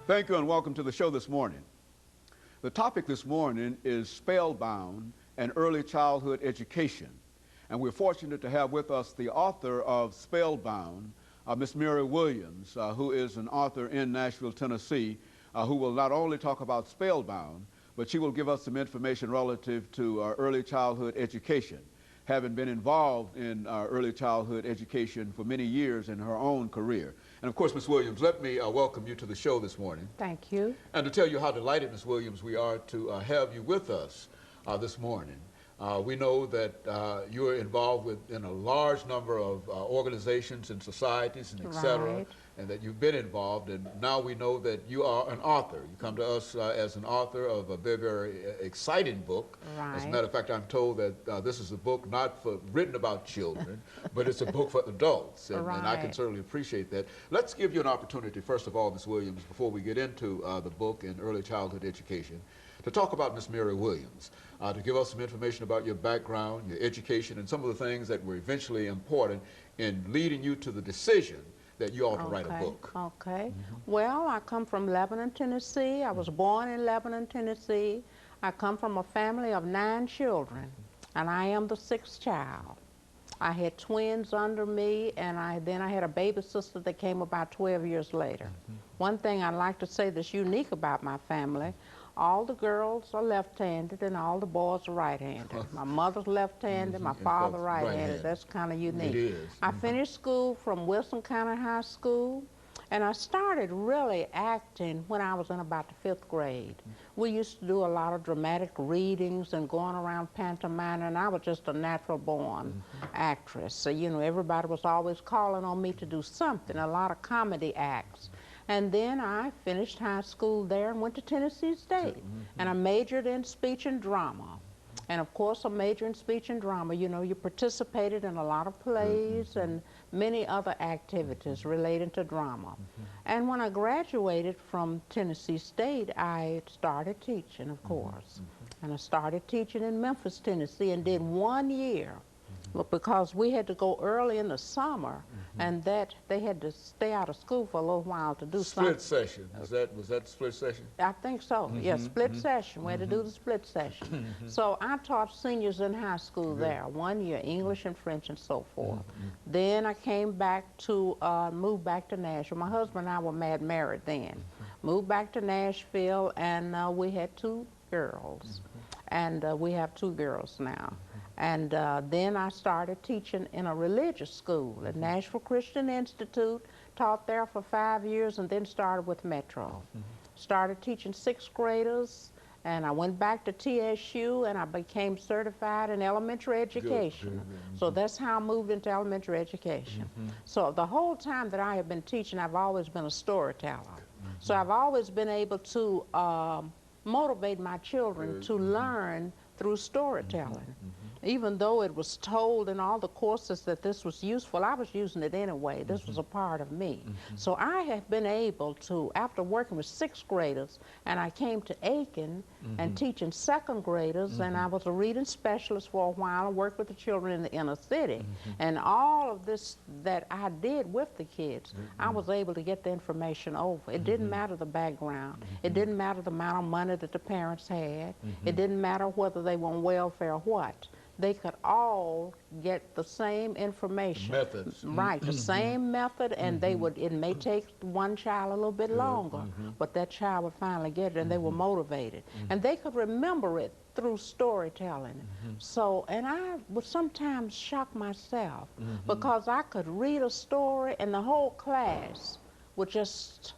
Thank you and welcome to the show this morning. The topic this morning is spellbound and early childhood education. And we're fortunate to have with us the author of Spellbound, Miss MWilliams, who is an author in Nashville, Tennessee, who will not only talk about Spellbound, but she will give us some information relative to early childhood education, having been involved in early childhood education for many years in her own career. And of course, Ms. Williams, let me welcome you to the show this morning. Thank you. And to tell you how delighted, Ms. Williams, we are to have you with us this morning. We know that you're involved in a large number of organizations and societies and et cetera, Right. and that you've been involved, and now we know that you are an author. You come to us as an author of a very, very exciting book. Right. As a matter of fact, I'm told that this is a book not written about children, but it's a book for adults, and I can Right. certainly appreciate that. Let's give you an opportunity, first of all, Ms. Williams, before we get into the book and early childhood education, to talk about Ms. MWilliams, to give us some information about your background, your education, and some of the things that were eventually important in leading you to the decision that you ought to write a book. Okay. Well, I come from Lebanon, Tennessee. I was born in Lebanon, Tennessee. I come from a family of 9 children, and I am the 6th child. I had twins under me, and then I had a baby sister that came about 12 years later. One thing I'd like to say that's unique about my family, all the girls are left-handed and all the boys are right-handed. My mother's left-handed, my father right-handed. That's kind of unique. It is. I finished school from Wilson County High School, and I started really acting when I was in about the 5th grade. We used to do a lot of dramatic readings and going around pantomime, and I was just a natural-born actress. So, you know, everybody was always calling on me to do something, a lot of comedy acts. And then I finished high school there and went to Tennessee State. And I majored in speech and drama. And of course, a major in speech and drama, you know, you participated in a lot of plays and many other activities related to drama. And when I graduated from Tennessee State, I started teaching, of course. And I started teaching in Memphis, Tennessee, and did 1 year. But because we had to go early in the summer, and that they had to stay out of school for a little while to do something. Split session. Was that split session? I think so. Yeah, split session. We had to do the split session. So I taught seniors in high school there 1 year, English and French and so forth. Then I came back to, moved back to Nashville. My husband and I were married then. Moved back to Nashville, and we had 2 girls. And we have 2 girls now. And then I started teaching in a religious school at Nashville Christian Institute, taught there for 5 years, and then started with Metro. Started teaching 6th graders, and I went back to TSU, and I became certified in elementary education. So that's how I moved into elementary education. So the whole time that I have been teaching, I've always been a storyteller. So I've always been able to motivate my children to learn through storytelling. Even though it was told in all the courses that this was useful, I was using it anyway. This was a part of me. So I have been able to, after working with 6th graders, and I came to Aiken and teaching 2nd graders, and I was a reading specialist for a while and worked with the children in the inner city. And all of this that I did with the kids, I was able to get the information over. It didn't matter the background. It didn't matter the amount of money that the parents had. It didn't matter whether they were on welfare or what. They could all get the same information. Methods. Right, the same method, and they would, it may take one child a little bit longer, but that child would finally get it, and they were motivated. And they could remember it through storytelling. So, and I would sometimes shock myself because I could read a story and the whole class would just,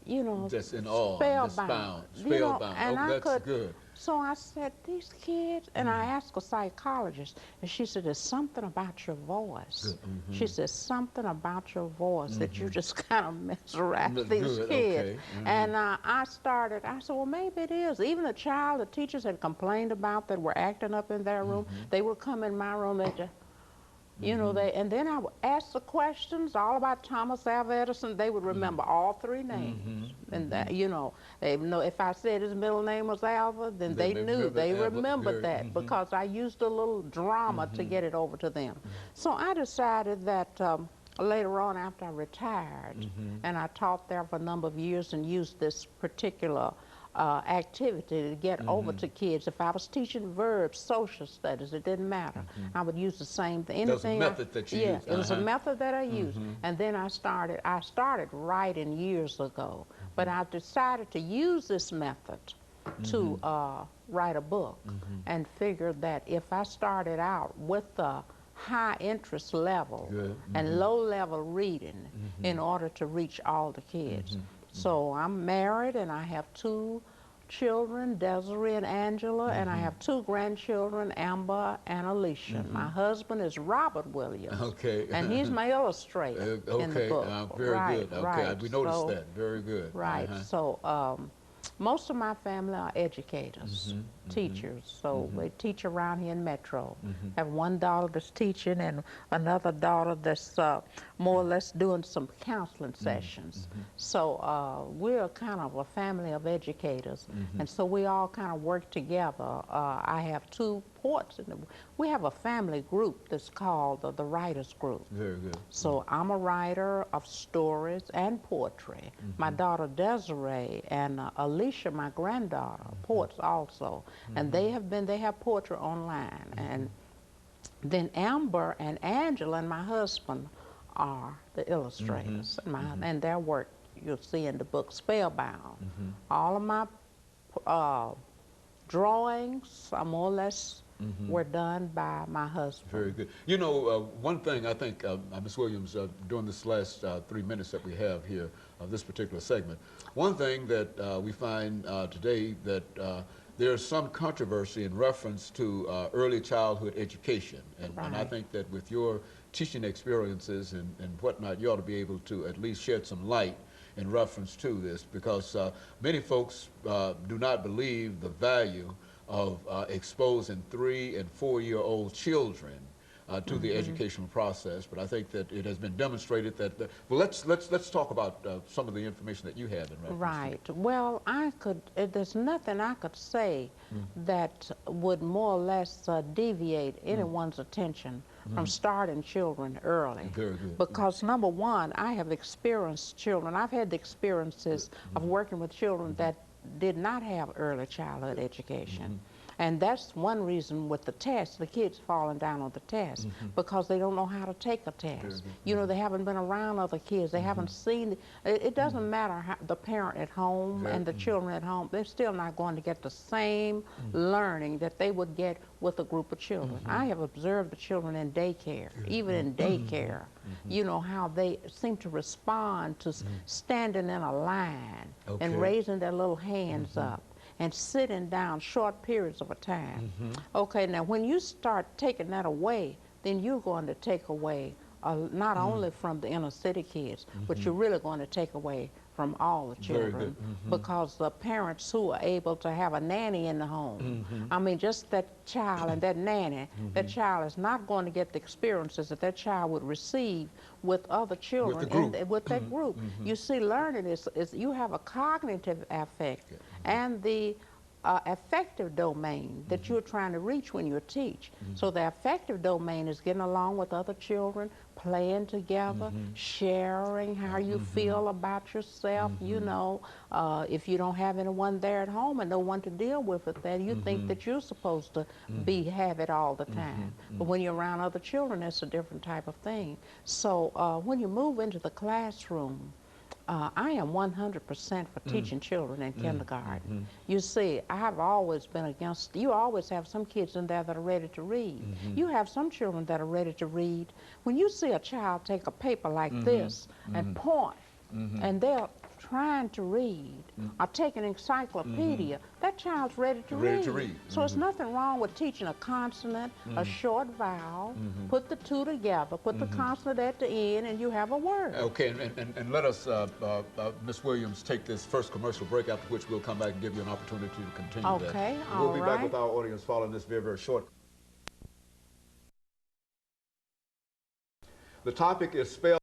you know, Just in awe, spellbound. spellbound. You know, and I that's could, good. So I said, these kids, and I asked a psychologist, and she said, there's something about your voice. She said, something about your voice that you just kind of mesmerize these kids. And I said, well, maybe it is. Even a child the teachers had complained about that were acting up in their room, they would come in my room, they just, you know, and then I would ask the questions all about Thomas Alva Edison. They would remember all 3 names. And that, you know, they know if I said his middle name was Alva, then they knew. They remembered that because I used a little drama to get it over to them. So I decided that later on after I retired, and I taught there for a number of years and used this particular activity to get over to kids. If I was teaching verbs, social studies, it didn't matter. I would use the same thing. That's a method that you used. Yeah, it was a method that I used. And then I started writing years ago, but I decided to use this method to write a book and figured that if I started out with the high interest level and low level reading in order to reach all the kids. So I'm married and I have 2 children, Desiree and Angela, and I have 2 grandchildren, Amber and Alicia. My husband is Robert Williams. Okay. And he's my illustrator in the book. Very good. Okay, we noticed that. Very good. Right. So most of my family are educators, teachers. So they teach around here in Metro. I have one daughter that's teaching and another daughter that's more or less doing some counseling sessions. So we're kind of a family of educators. And so we all kind of work together. I have 2 ports. We have a family group that's called the Writers Group. Very good. So I'm a writer of stories and poetry. My daughter Desiree and Alicia, my granddaughter, poets also. And they have poetry online. And then Amber and Angela and my husband are the illustrators. And their work you'll see in the book Spellbound. All of my drawings are more or less were done by my husband. Very good. You know, one thing I think, Ms. Williams, during this last 3 minutes that we have here of this particular segment, one thing that we find today that there's some controversy in reference to early childhood education. And I think that with your teaching experiences and whatnot, you ought to be able to at least shed some light in reference to this, because many folks do not believe the value of exposing 3- and 4-year-old children to the educational process. But I think that it has been demonstrated that well, let's talk about some of the information that you have in reference. Right. Well, there's nothing I could say that would more or less deviate anyone's attention from starting children early. Very good. Because number one, I have experienced children. I've had the experiences of working with children that did not have early childhood education. And that's one reason with the test, the kids falling down on the test, because they don't know how to take a test. You know, they haven't been around other kids. They haven't seen, it doesn't matter how the parent at home and the children at home, they're still not going to get the same learning that they would get with a group of children. I have observed the children in daycare, even in daycare, you know, how they seem to respond to standing in a line and raising their little hands up and sitting down short periods of a time. Okay, now when you start taking that away, then you're going to take away not only from the inner city kids, but you're really going to take away from all the children, because the parents who are able to have a nanny in the home, I mean, just that child and that nanny, that child is not going to get the experiences that that child would receive with other children, with that group. You see, learning is you have a cognitive affect and the affective domain that you're trying to reach when you teach. So the affective domain is getting along with other children, playing together, sharing how you feel about yourself. You know, if you don't have anyone there at home and no one to deal with it, then you think that you're supposed to have it all the time. But when you're around other children, it's a different type of thing. So when you move into the classroom, I am 100% for teaching children in kindergarten. You see, I have always been against, you always have some kids in there that are ready to read. You have some children that are ready to read. When you see a child take a paper like this and point, and they're trying to read, or take an encyclopedia, that child's ready to read. So there's nothing wrong with teaching a consonant, a short vowel, put the two together, put the consonant at the end, and you have a word. Okay, and let us, Ms. Williams, take this first commercial break, after which we'll come back and give you an opportunity to continue that. Okay, We'll be back with our audience following this very, very short. The topic is spell.